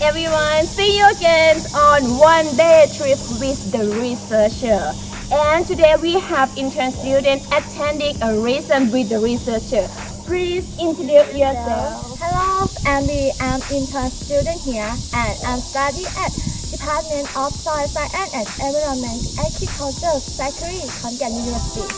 everyone, see you again on one day trip with the researcher. And today we have intern student attending a lesson with the researcher. Please introduce yourself. Hello, Andy. I'm intern student here and I'm studying at Department of Soil Science and Environment Agriculture, Sakaerat, Khon-Kaen University.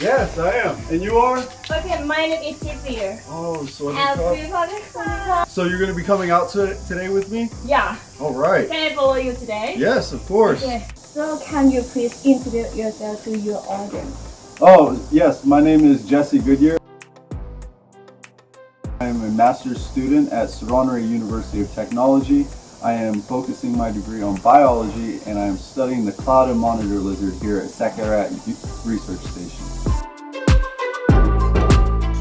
Yes, I am. And you are? Okay, my name is Tiffy. Oh, so you're going to be coming out today with me? Yeah. All right. Can I follow you today? Yes, of course. Okay. So can you please introduce yourself to your audience? Oh, yes. My name is Jesse Goodyear. I am a master's student at Sakaerat University of Technology. I am focusing my degree on biology and I am studying the cloud and monitor lizard here at Sakaerat Research Station.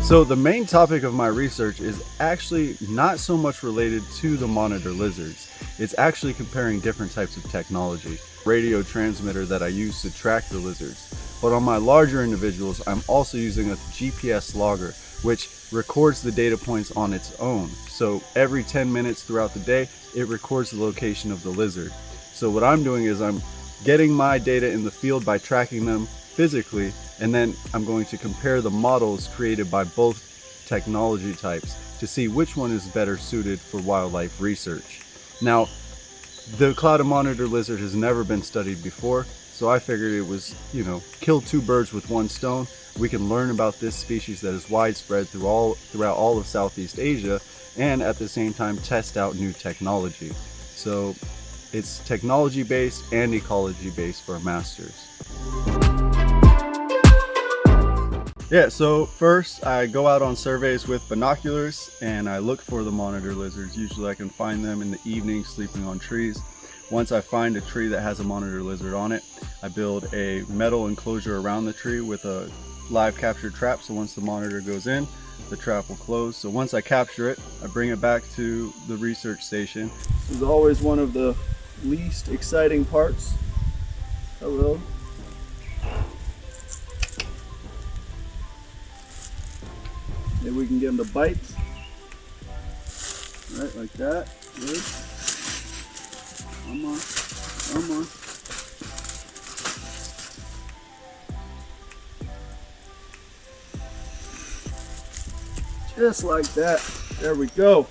So the main topic of my research is actually not so much related to the monitor lizards. It's actually comparing different types of technology. Radio transmitter that I use to track the lizards. But on my larger individuals, I'm also using a GPS logger, which records the data points on its own. So every 10 minutes throughout the day, it records the location of the lizard. So what I'm doing is I'm getting my data in the field by tracking them physically, and then I'm going to compare the models created by both technology types to see which one is better suited for wildlife research. Now, the cloud and monitor lizard has never been studied before, so I figured it was, kill two birds with one stone. We can learn about this species that is widespread throughout all of Southeast Asia, and at the same time test out new technology. So it's technology based and ecology based for a master's. Yeah, so first I go out on surveys with binoculars and I look for the monitor lizards. Usually I can find them in the evening sleeping on trees. Once I find a tree that has a monitor lizard on it, I build a metal enclosure around the tree with a live capture trap, so once the monitor goes in, the trap will close. So once I capture it, I bring it back to the research station. This is always one of the least exciting parts. Hello. Maybe we can get them to bite. Right, like that. Good. Come on. Come on. Just like that. There we go.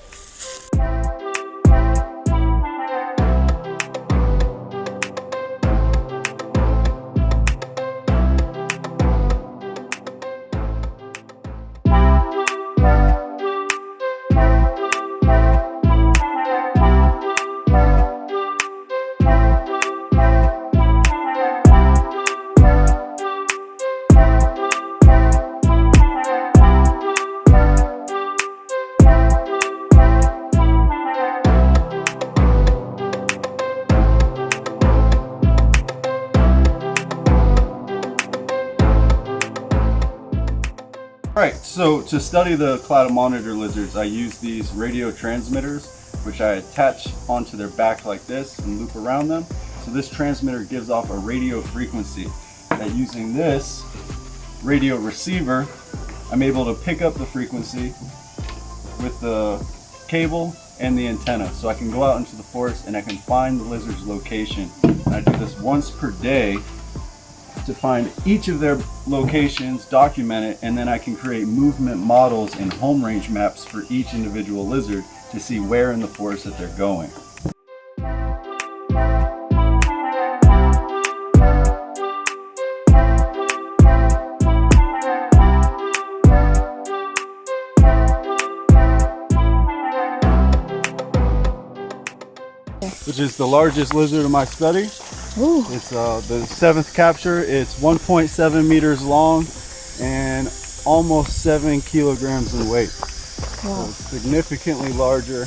Alright, so to study the cloud and monitor lizards, I use these radio transmitters, which I attach onto their back like this and loop around them. So this transmitter gives off a radio frequency. And using this radio receiver, I'm able to pick up the frequency with the cable and the antenna. So I can go out into the forest and I can find the lizard's location. And I do this once per day to find each of their locations, document it, and then I can create movement models and home range maps for each individual lizard to see where in the forest that they're going. Which is the largest lizard of my study. Ooh. It's the 7th capture. It's 1.7 meters long and almost 7 kilograms in weight. Wow. So it's significantly larger,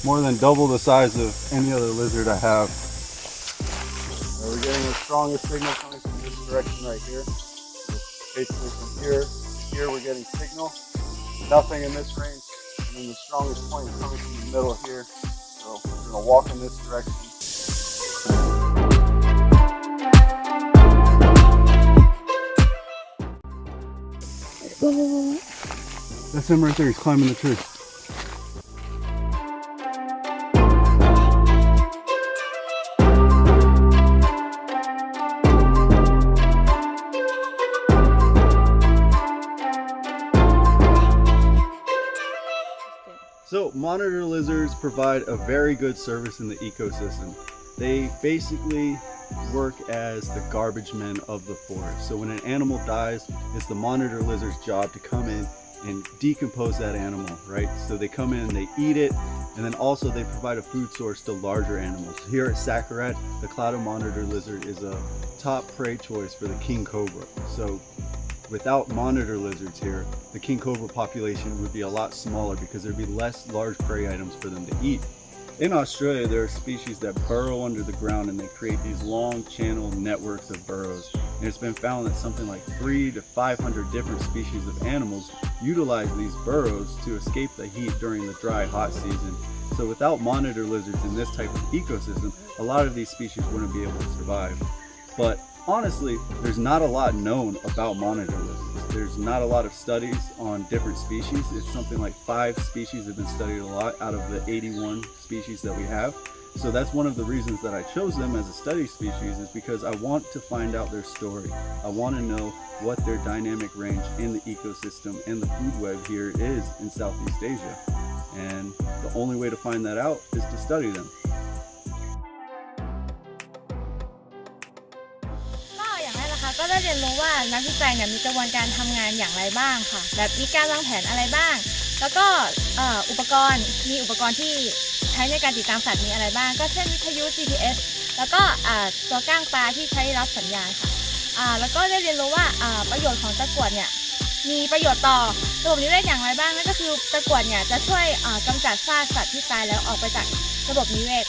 more than double the size of any other lizard I have. We're getting the strongest signal coming from this direction right here. So basically from here to here we're getting signal. Nothing in this range, and then the strongest point is coming from the middle here. So we're going to walk in this direction. That's him right there. He's climbing the tree. So monitor lizards provide a very good service in the ecosystem. They basically work as the garbage men of the forest. So when an animal dies, it's the monitor lizard's job to come in and decompose that animal, right? So they come in, they eat it, and then also they provide a food source to larger animals. Here at Sakaerat, the clouded monitor lizard is a top prey choice for the king cobra. So without monitor lizards here, the king cobra population would be a lot smaller because there'd be less large prey items for them to eat. In Australia, there are species that burrow under the ground and they create these long channel networks of burrows. And it's been found that something like 300 to 500 different species of animals utilize these burrows to escape the heat during the dry, hot season. So without monitor lizards in this type of ecosystem, a lot of these species wouldn't be able to survive. But honestly, there's not a lot known about monitor lizards. There's not a lot of studies on different species. It's something like 5 species have been studied a lot out of the 81 species that we have. So that's one of the reasons that I chose them as a study species, is because I want to find out their story. I want to know what their dynamic range in the ecosystem and the food web here is in Southeast Asia. And the only way to find that out is to study them. ก็ได้เรียนรู้ว่านักวิจัยเนี่ยมีกระบวนการทำงานอย่างไรบ้างค่ะแบบมีการวางแผนอะไรบ้างแล้วก็อุปกรณ์ที่ใช้ในการติดตามสัตว์มีอะไรบ้างก็เช่นวิทยุ GPS แล้วก็ตัวก้างปลาที่ใช้รับสัญญาณค่ะแล้วก็ได้เรียนรู้ว่าประโยชน์ของตะกรวดเนี่ยมีประโยชน์ต่อระบบนิเวศอย่างไรบ้างนั่นก็คือตะกรวดเนี่ยจะช่วยกำจัดซากสัตว์ที่ตายแล้วออกไปจากระบบนิเวศ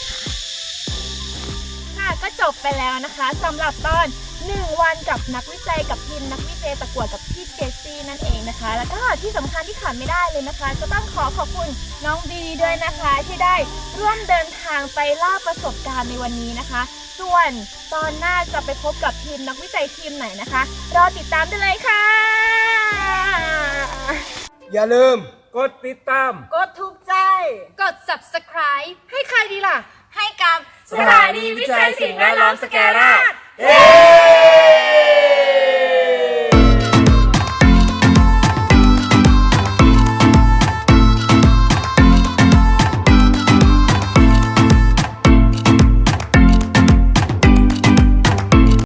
ค่ะก็จบไปแล้วนะคะสำหรับตอน1 วันกับนักวิจัยกับทีมนักวิจัยตะกรวดกับพี่เจสซี่นั่นเองนะคะแล้วก็ที่สำคัญที่ขาดไม่ได้เลยนะคะก็ต้องขอบคุณน้องบีด้วยนะคะที่ได้ร่วมเดินทางไปล่าประสบการณ์ในวันนี้นะคะส่วนตอนหน้าจะไปพบกับทีมนักวิจัยทีมไหนนะคะรอติดตามได้เลยค่ะอย่าลืมกดติดตามกดถูกใจกด subscribe ให้ใครดีล่ะให้กับสถานีวิจัยสิ่งแวดล้อมสแกราช